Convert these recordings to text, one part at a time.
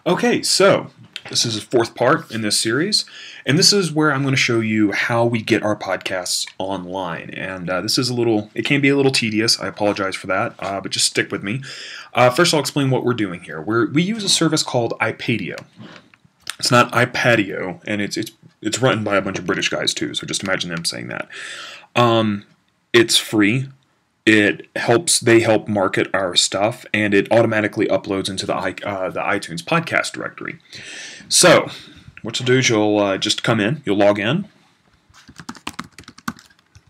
Okay, so this is the fourth part in this series, and this is where I'm going to show you how we get our podcasts online. And this is it can be a little tedious. I apologize for that, but just stick with me. First, I'll explain what we're doing here. We use a service called ipadio. It's not ipadio, and it's run by a bunch of British guys too. So just imagine them saying that. It's free. They help market our stuff, and it automatically uploads into the iTunes podcast directory. So, what you'll do is you'll just come in, you'll log in.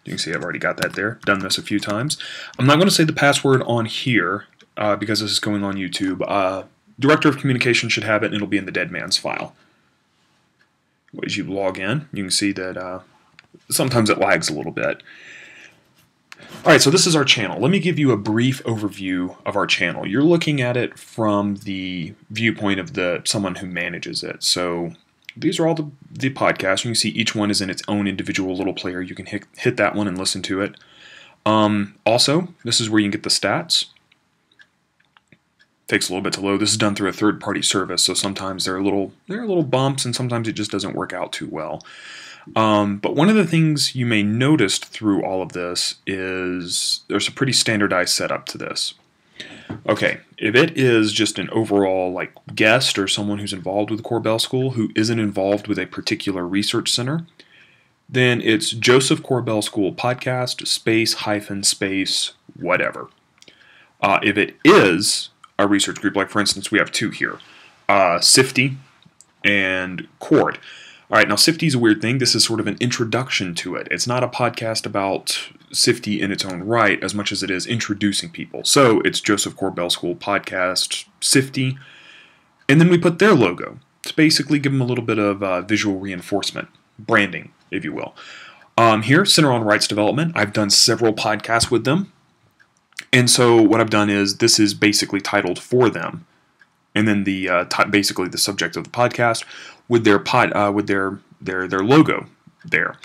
You can see I've already got that there, done this a few times. I'm not going to say the password on here because this is going on YouTube. Director of Communication should have it, and it'll be in the dead man's file. As you log in, you can see that sometimes it lags a little bit. Alright, so this is our channel. Let me give you a brief overview of our channel. You're looking at it from the viewpoint of someone who manages it. So these are all the podcasts. You can see each one is in its own individual little player. You can hit that one and listen to it. Also, this is where you can get the stats. Takes a little bit to load. This is done through a third-party service, so sometimes there are little bumps, and sometimes it just doesn't work out too well. But one of the things you may notice through all of this is there's a pretty standardized setup to this. Okay, if it is just an overall guest or someone who's involved with the Korbel School who isn't involved with a particular research center, then it's Joseph Korbel School Podcast, space, whatever. If it is a research group, like for instance we have two here, SIFTY and Cord. Alright, now SIFTY is a weird thing. This is sort of an introduction to it. It's not a podcast about SIFTY in its own right as much as it is introducing people. So it's Joseph Korbel School Podcast, SIFTY, and then we put their logo to basically give them a little bit of visual reinforcement, branding, if you will. Here, Center on Rights Development, I've done several podcasts with them, and so what I've done is this is basically titled for them, and then basically the subject of the podcast with their logo there.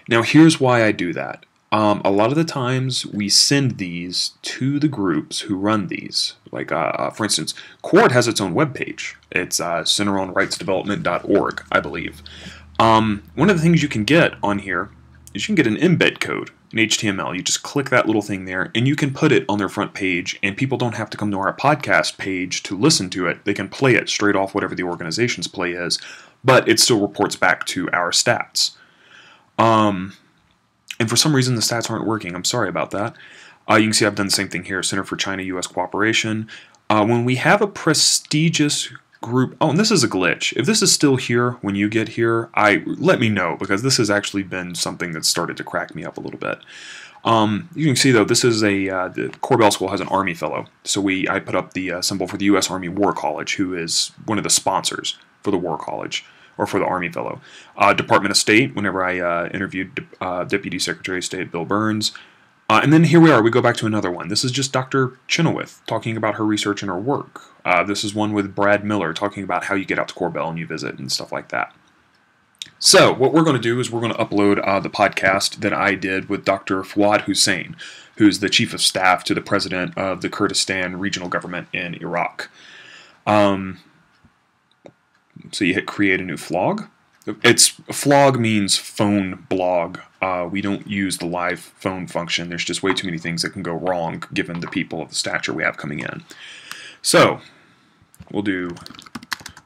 Now here's why I do that. A lot of the times we send these to the groups who run these. Like for instance, Cord has its own webpage. It's centeronrightsdevelopment.org, I believe. One of the things you can get on here is you can get an embed code in HTML. You just click that little thing there, and you can put it on their front page, and people don't have to come to our podcast page to listen to it. They can play it straight off whatever the organization's play is, but it still reports back to our stats. And for some reason the stats aren't working. I'm sorry about that. You can see I've done the same thing here, Center for China-U.S. Cooperation. When we have a prestigious group, and this is a glitch. If this is still here when you get here, let me know, because this has actually been something that started to crack me up a little bit. You can see though, this is the Korbel School has an Army Fellow, so I put up the symbol for the U.S. Army War College, who is one of the sponsors for the War College, or for the Army Fellow. Department of State, whenever I interviewed Deputy Secretary of State Bill Burns. And then here we are, we go back to another one. This is just Dr. Chenoweth talking about her research and her work. This is one with Brad Miller talking about how you get out to Korbel and you visit and stuff like that. So what we're going to do is we're going to upload the podcast that I did with Dr. Fouad Hussein, who's the Chief of Staff to the President of the Kurdistan Regional Government in Iraq. So you hit create a new flog. Flog means phone blog. We don't use the live phone function. There's just way too many things that can go wrong given the people of the stature we have coming in. So we'll do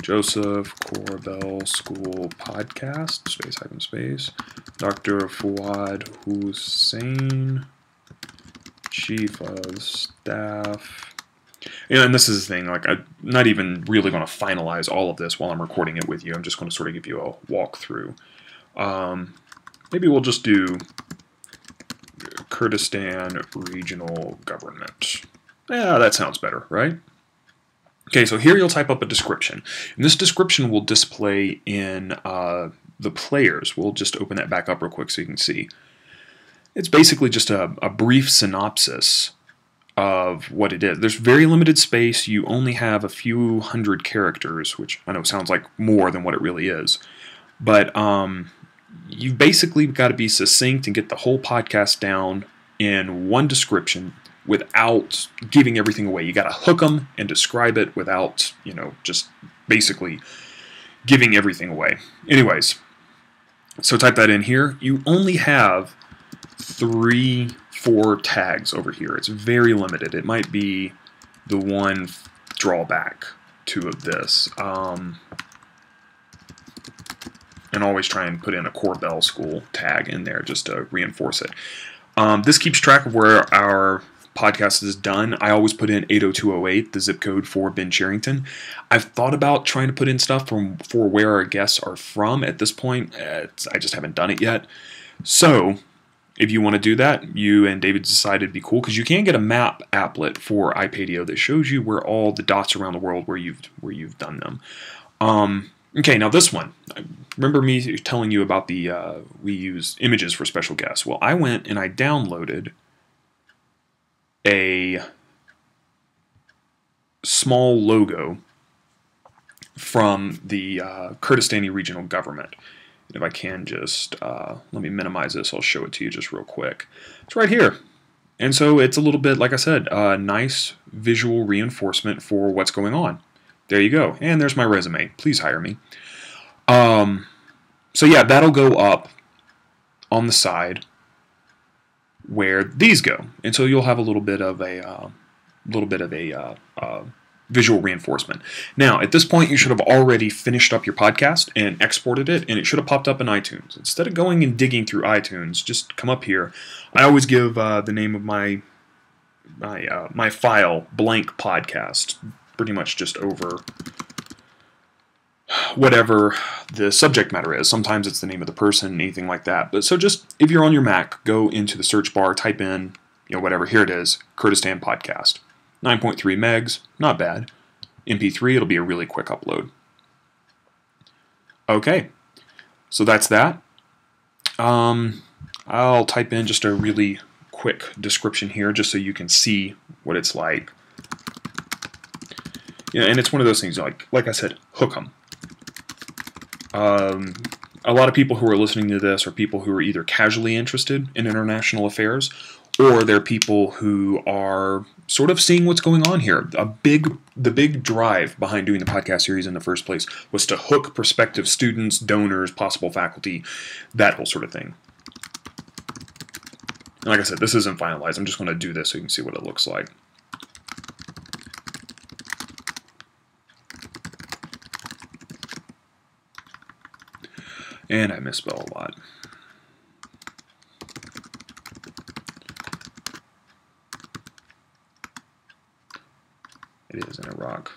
Joseph Korbel School Podcast, space, Dr. Fouad Hussein, Chief of Staff. And this is the thing, I'm not even really going to finalize all of this while I'm recording it with you. I'm just going to sort of give you a walkthrough. Maybe we'll just do Kurdistan Regional Government. Yeah, that sounds better, right? Okay, so here you'll type up a description. And this description will display in the players. We'll just open that back up real quick so you can see. It's basically just a brief synopsis of what it is. There's very limited space. You only have a few hundred characters, which I know sounds like more than what it really is. But you've basically got to be succinct and get the whole podcast down in one description without giving everything away. You got to hook them and describe it without, just basically giving everything away. Anyways, so type that in here. You only have 3-4 tags over here. It's very limited. It might be the one drawback to this. And always try and put in a Core Bell School tag in there just to reinforce it. This keeps track of where our podcast is done. I always put in 80208, the zip code for Ben Cherington. I've thought about trying to put in stuff for where our guests are from. At this point, I just haven't done it yet. So, if you want to do that, you and David decided it'd be cool, because you can get a map applet for iPadio that shows you where all the dots around the world where you've done them. Okay, now this one. Remember me telling you about we use images for special guests. Well, I went and I downloaded a small logo from the Kurdistani regional government. And if I can just, let me minimize this, I'll show it to you just real quick. It's right here. And so it's a little bit, like I said, a nice visual reinforcement for what's going on. There you go. And there's my resume. Please hire me. So yeah, that'll go up on the side where these go. And so you'll have a little bit of a visual reinforcement. Now, at this point, you should have already finished up your podcast and exported it, and it should have popped up in iTunes. Instead of going and digging through iTunes, just come up here. I always give the name of my file blank podcast, pretty much just over whatever the subject matter is. Sometimes it's the name of the person, anything like that. But so just, if you're on your Mac, go into the search bar, type in, whatever, here it is, Kurdistan Podcast. 9.3 megs, not bad. MP3, it'll be a really quick upload. Okay, so that's that. I'll type in just a really quick description here, just so you can see what it's like. And it's one of those things, like I said, hook 'em. A lot of people who are listening to this are people who are either casually interested in international affairs, or they're people who are sort of seeing what's going on here. The big drive behind doing the podcast series in the first place was to hook prospective students, donors, possible faculty, that whole sort of thing. And like I said, this isn't finalized. I'm just going to do this so you can see what it looks like. And I misspell a lot. It is in Iraq.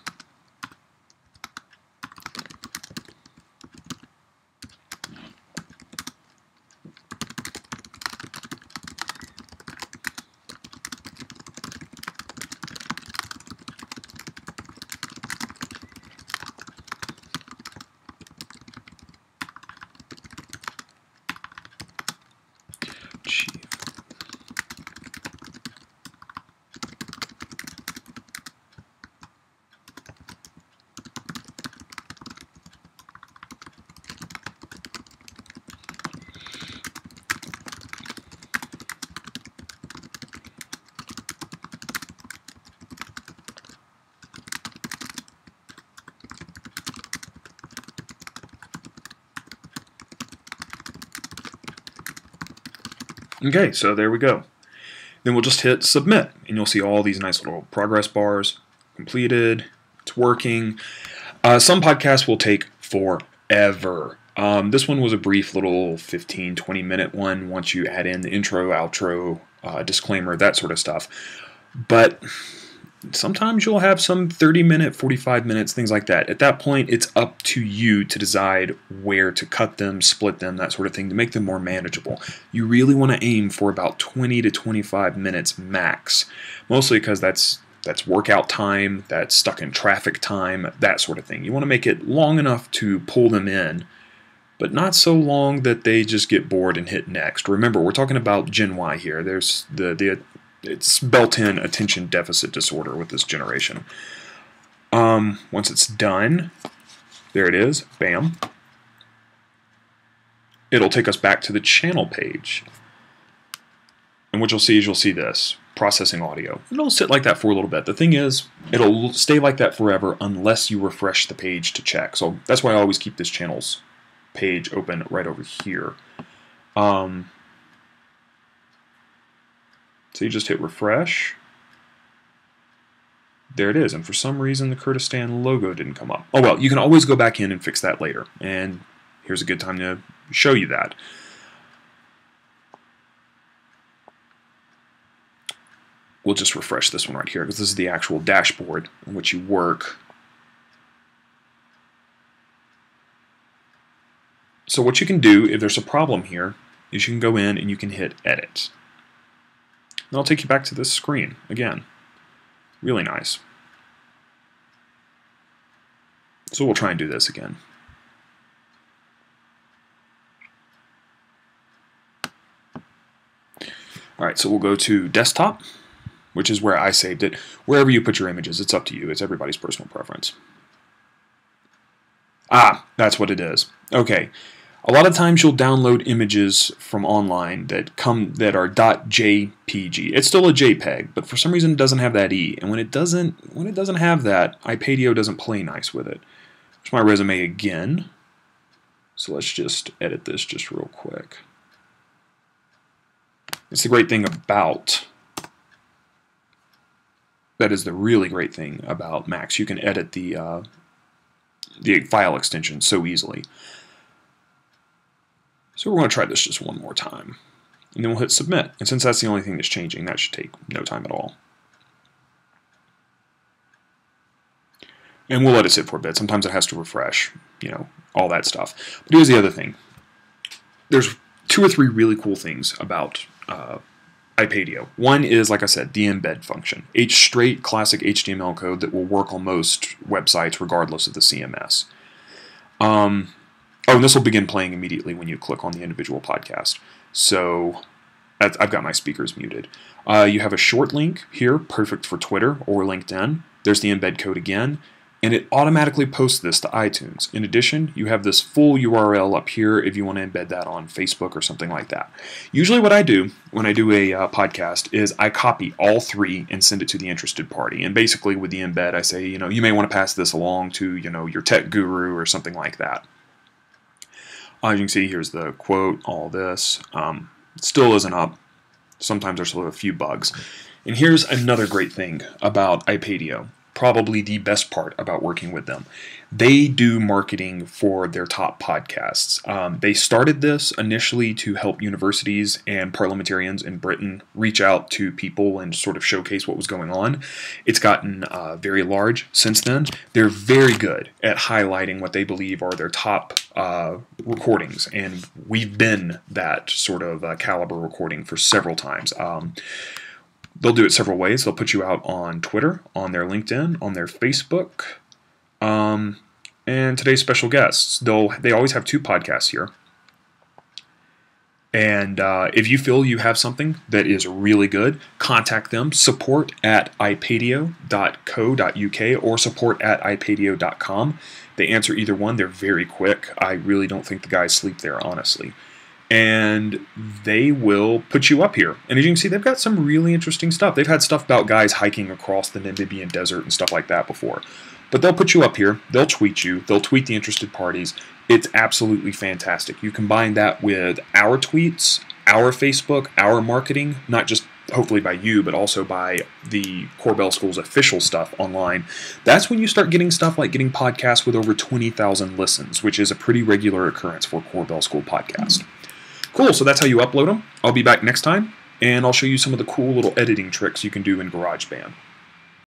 Okay, so there we go. Then we'll just hit submit, and you'll see all these nice little progress bars. Completed. It's working. Some podcasts will take forever. This one was a brief little 15, 20-minute one once you add in the intro, outro, disclaimer, that sort of stuff. But sometimes you'll have some 30-minute, 45 minutes, things like that. At that point, it's up to you to decide where to cut them, split them, that sort of thing, to make them more manageable. You really want to aim for about 20 to 25 minutes max, mostly because that's workout time, that's stuck in traffic time, that sort of thing. You want to make it long enough to pull them in, but not so long that they just get bored and hit next. Remember, we're talking about Gen Y here. There's it's built-in attention deficit disorder with this generation. Once it's done, there it is, bam. It'll take us back to the channel page. And what you'll see is this. processing audio. It'll sit like that for a little bit. The thing is, it'll stay like that forever unless you refresh the page to check. So that's why I always keep this channel's page open right over here. So you just hit refresh. There it is, and for some reason the Kurdistan logo didn't come up. Oh well, you can always go back in and fix that later, and here's a good time to show you that. We'll just refresh this one right here, because this is the actual dashboard in which you work. So what you can do, if there's a problem here, is you can go in and you can hit Edit. And I'll take you back to this screen again. Really nice. So we'll try and do this again. Alright, so we'll go to Desktop, which is where I saved it. Wherever you put your images, it's up to you. It's everybody's personal preference. Ah, that's what it is. Okay. A lot of times you'll download images from online that are .jpg. It's still a JPEG, but for some reason it doesn't have that E. And when it doesn't have that, ipadio doesn't play nice with it. Here's my resume again. So let's just edit this just real quick. It's the great thing about, that is the really great thing about Macs. You can edit the file extension so easily. So we're going to try this just one more time. And then we'll hit submit. And since that's the only thing that's changing, that should take no time at all. And we'll let it sit for a bit. Sometimes it has to refresh, you know, all that stuff. But here's the other thing. There's 2 or 3 really cool things about ipadio. One is, like I said, the embed function. Straight classic HTML code that will work on most websites regardless of the CMS. Oh, and this will begin playing immediately when you click on the individual podcast. So I've got my speakers muted. You have a short link here, perfect for Twitter or LinkedIn. There's the embed code again, and it automatically posts this to iTunes. In addition, you have this full URL up here if you want to embed that on Facebook or something like that. Usually what I do when I do a podcast is I copy all 3 and send it to the interested party. And basically with the embed, I say, you know, you may want to pass this along to, you know, your tech guru or something like that. As you can see, here's the quote, all this. It still isn't up. Sometimes there's a few bugs. And here's another great thing about ipadio, probably the best part about working with them. They do marketing for their top podcasts. They started this initially to help universities and parliamentarians in Britain reach out to people and sort of showcase what was going on. It's gotten very large since then. They're very good at highlighting what they believe are their top recordings, and we've been that sort of caliber recording for several times. They'll do it several ways. They'll put you out on Twitter, on their LinkedIn, on their Facebook, and today's special guests. They always have 2 podcasts here. And if you feel you have something that is really good, contact them, support@ipadio.co.uk or support@ipadio.com. They answer either one. They're very quick. I really don't think the guys sleep there, honestly. And they will put you up here. And as you can see, they've got some really interesting stuff. They've had stuff about guys hiking across the Namibian desert and stuff like that before. But they'll put you up here. They'll tweet you. They'll tweet the interested parties. It's absolutely fantastic. You combine that with our tweets, our Facebook, our marketing, not just hopefully by you, but also by the Corbell School's official stuff online. That's when you start getting stuff like getting podcasts with over 20,000 listens, which is a pretty regular occurrence for Corbell School podcast. Cool, so that's how you upload them. I'll be back next time, and I'll show you some of the cool little editing tricks you can do in GarageBand.